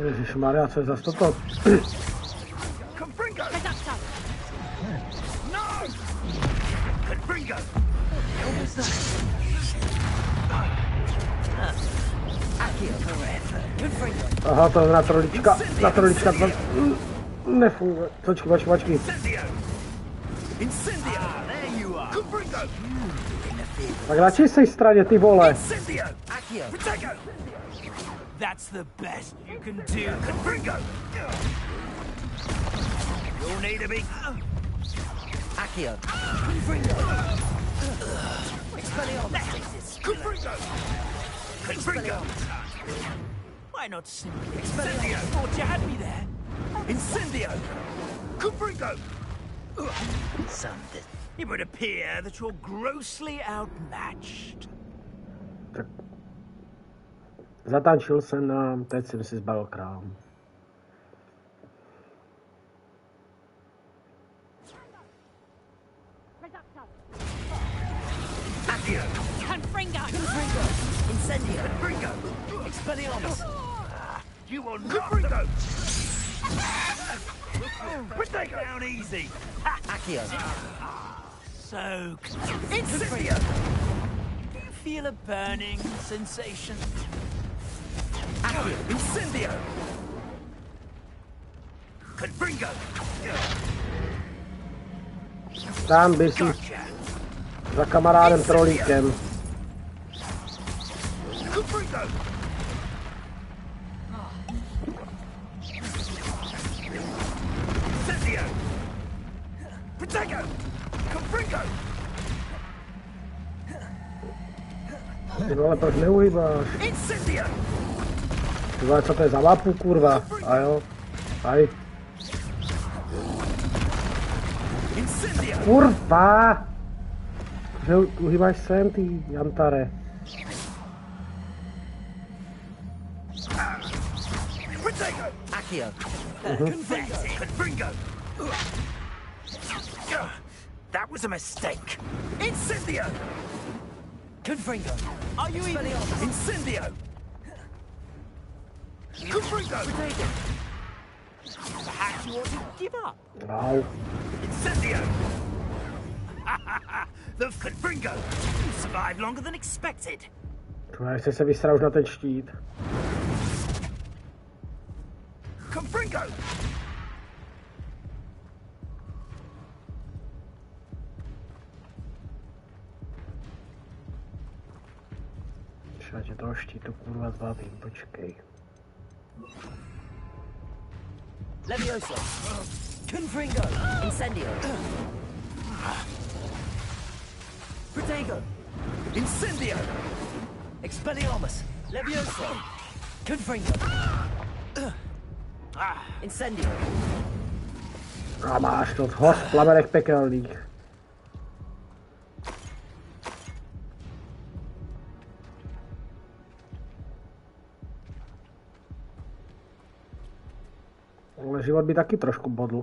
Ježišmarja, co je za toto? Aha, to je na trolička to nefunguje. Počkej. Tak radši sej straně, ty vole. That's the best you can do. Confringo! You'll need a big... Accio. Confringo! Expelliarmus! Confringo! Confringo! Why not simply... Incendio! Thought you had me there. Incendio! Confringo! Something. It would appear that you're grossly outmatched. Zatančil jsem nám, teď jsem si zbalil krám. Accio! Confringo! Confringo! Incendio! Confringo! Expelliarmus! You will not... Confringo! Protego! Down easy! Accio! So... Incendio! Do you feel a burning sensation? Accio! Incendio! Confringo! Tam by si za kamarádem trolíkem. Confringo! Incendio! Protego! Confringo! Ty vole, proč neuhýbáš? Incendio! Ty vole, co to je za mapu, kurva? A jo, aj. Kurva! Že uhýbáš sem, ty jantare. Accio! Confringo! That was a mistake! Incendio! Confringo! Are you even... Incendio! Confringo! Perhaps you ought to give up. Au. Incendio! The Confringo! You survived longer than expected. Tvoje, jsi se vysral už na ten štít. Confringo! Já tě toho štítu kurva zbavím, počkej. Levioso! Confringo! Incendio! Protego! Incendio! Expelliarmus! Levioso! Confringo! Incendio! A máš to host v plamenech pekelných. Ale život by taky trošku bodl.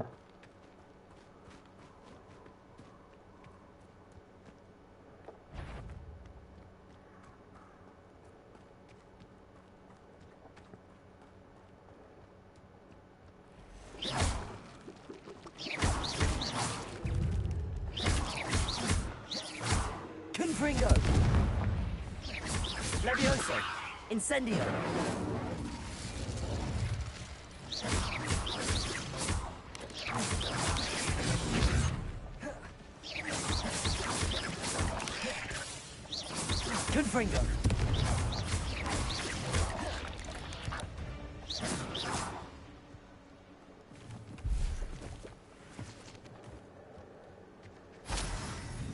Confringo! Levioso! Incendio! Confringo!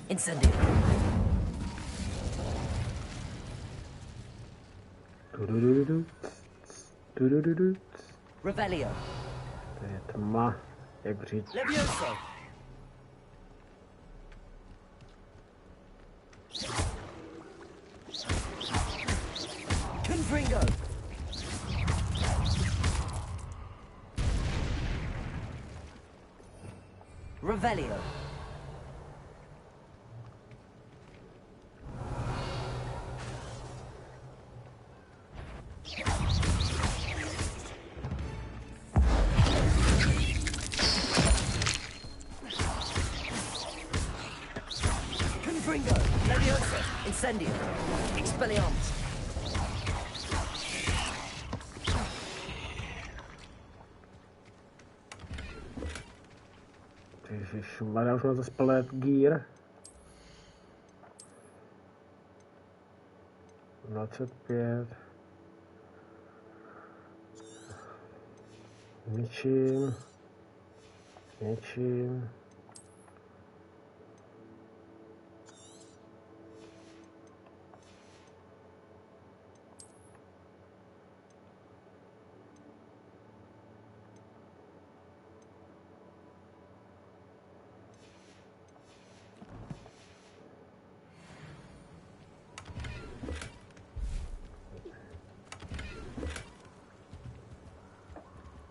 Incendio. Revelio. To je tma, jak říct. Levioso. Confringo. Revelio. Confringo. Levioso. Incendio. Expelliarmus. Ježišmarja, už mám zase plné gear. 25. Ničím.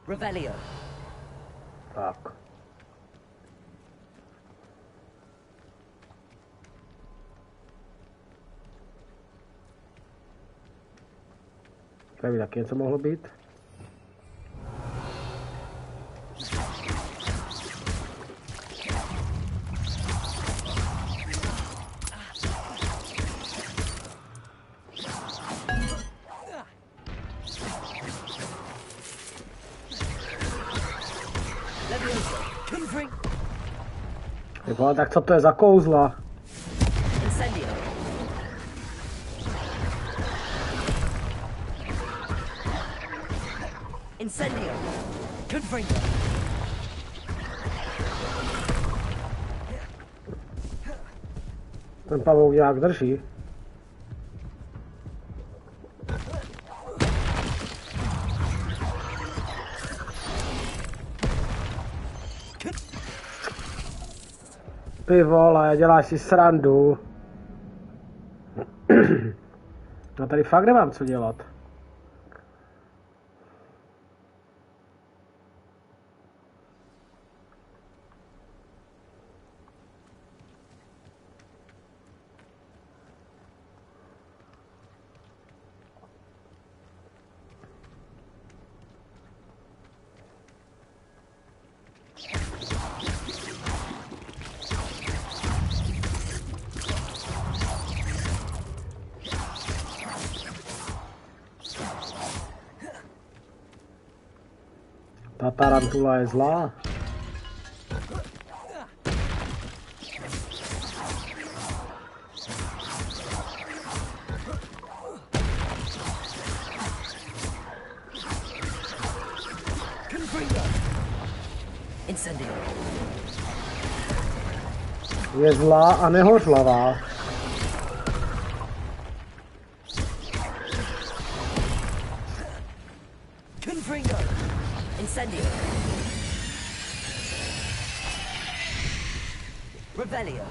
Revelio. Tak. Tady by taky něco mohlo být. Tybo, tak co to je za kouzla? Incendio. Incendio. Confringo. Ten pavouk nějak drží. Ty vole, děláš si srandu. No tady fakt nemám co dělat. Ta tarantula je zlá. Je zlá a nehořlavá. Incendio. Revelio.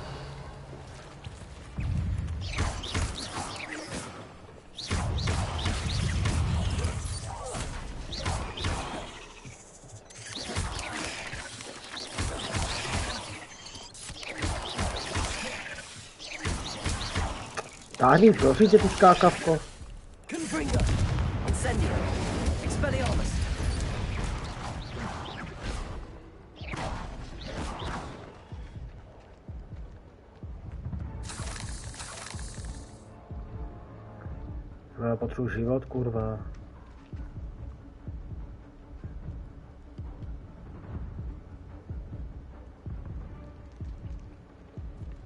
Táhni, prosím tě, ty skákavko. Incendio. Expelliarmus. Já potřebuji život, kurva.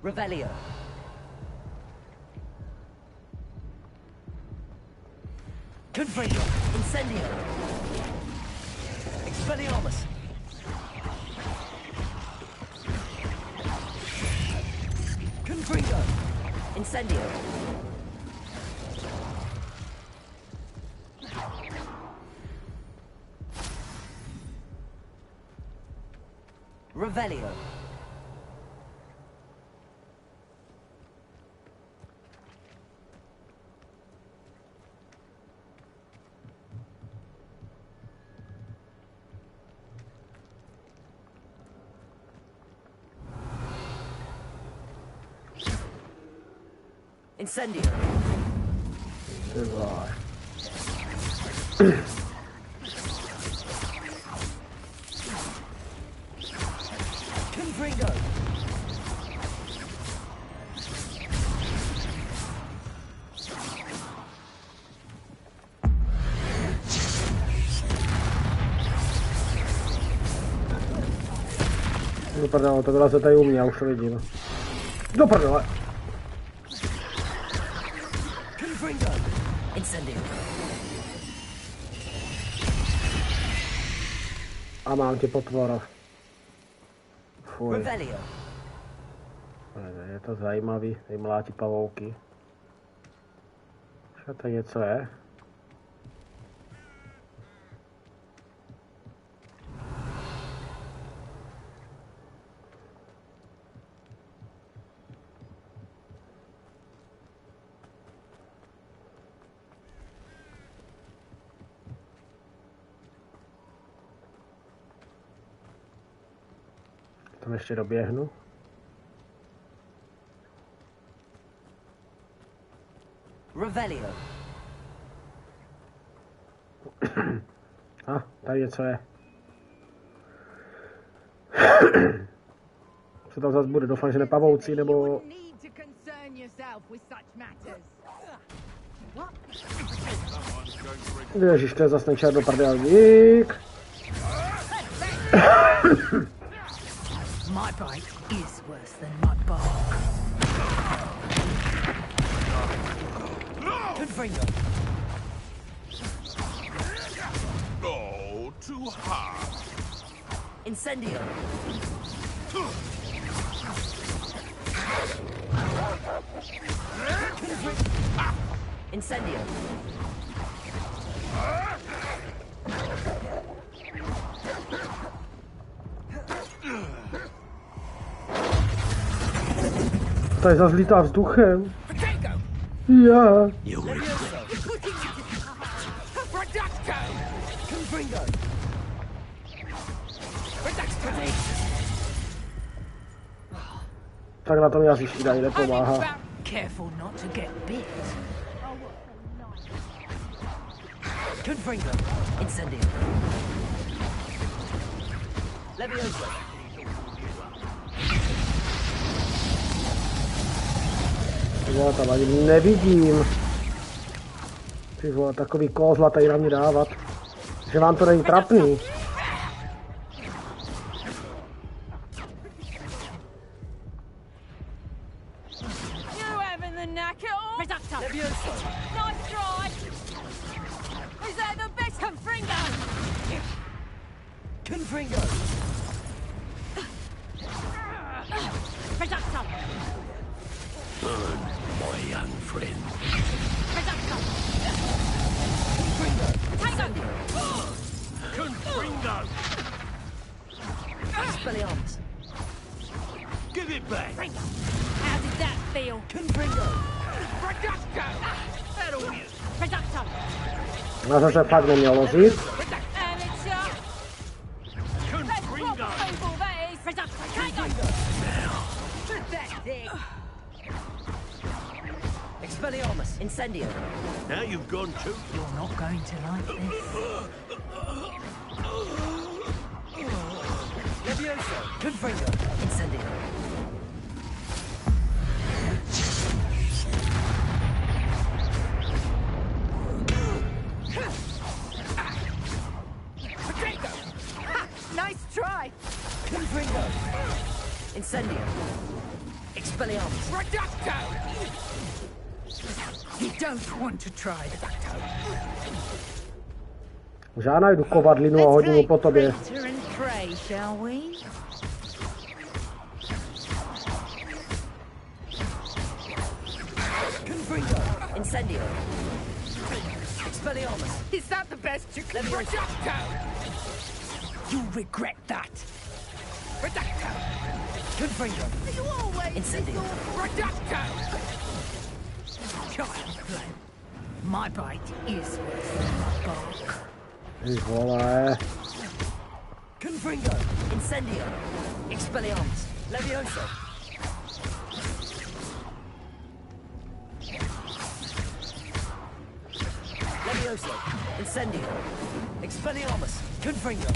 Revelio. Confringo. Incendio. Confringo! Incendio! Revelio! Incendio! Vai. Confringo! Do prdele, to byla se tady u mě, už to vidím. Do prdele! Confringo! Incendio! A mám tě potvora. Fuj. Revelio! Je to zajímavý, tady mlátí pavouky. Co to něco je? Tam ještě doběhnu. Revelio! A, tady něco je. Co tam zase bude? Doufám, že nepavouci, nebo... Ježiš, to je zase ten černoprdelník. My bite is worse than mud bark. Confringo! Oh, too hard. Incendio! Incendio! Tady zase lítá vzduchem. Já. Tak na tom já si šídají nepomáhá. Careful not to get bit. Confringo! Incendio! Levioso! Já tam ani nevidím. Ty vole, takový kozla tady na mě dávat. Že vám to není trapný. Levioso! Nice try! Is that the best Confringo? Confringo! Reducto! Burn, my young friend. Reducto! Confringo! Expelliarmus! Give it back! How did that feel? Confringo! Reducto! That'll you! Reducto! Na to se fakt nemělo říct. And it's that's proper people, that is! Reducto! Reducto! Pathetic! Expelliarmus! Incendio! Now you've gone too... You're not going to like this. Levioso! Confringo! Incendio! Nice try. Confringo! Incendio! Expelliarmus! Reducto! You don't want to try the Už já najdu kovadlinu a hodinu po tobě. and pray, shall we? Confringo. Incendio. Expelliarmus. Is that the best you can do? You'll regret that. Reducto. Confringo. You always Incendio. Reducto. Child play. My bite is worth bark. Ty vole. Confringo. Incendio. Expelliarmus. Levioso. Levioso. Incendio. Expelliarmus. Confringo.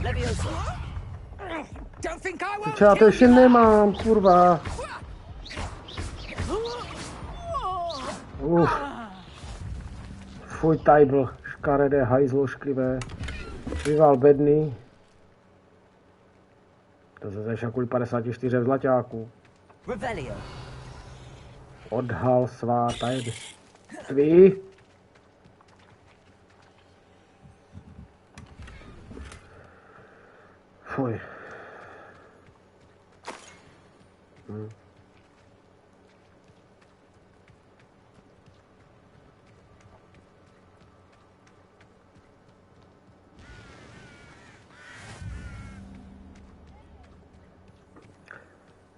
Levioso. Don't think I won't. Já to ještě nemám, kurva. Fuj, tajbl, škaredé, hajzlo, šklivé. Vyval bedný. To se zešel kvůli 54 zlaťáků. Revelio. Odhal svá tajemství. Fuj.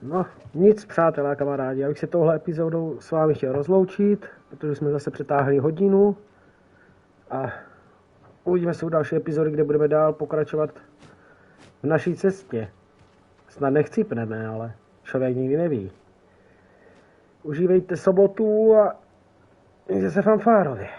No, nic, přátelé a kamarádi, já bych se touhle epizodou s vámi chtěl rozloučit, protože jsme zase přetáhli hodinu a uvidíme se u další epizody, kde budeme dál pokračovat v naší cestě. Snad nechcípneme, ale člověk nikdy neví. Užívejte sobotu a mějte se fanfárově.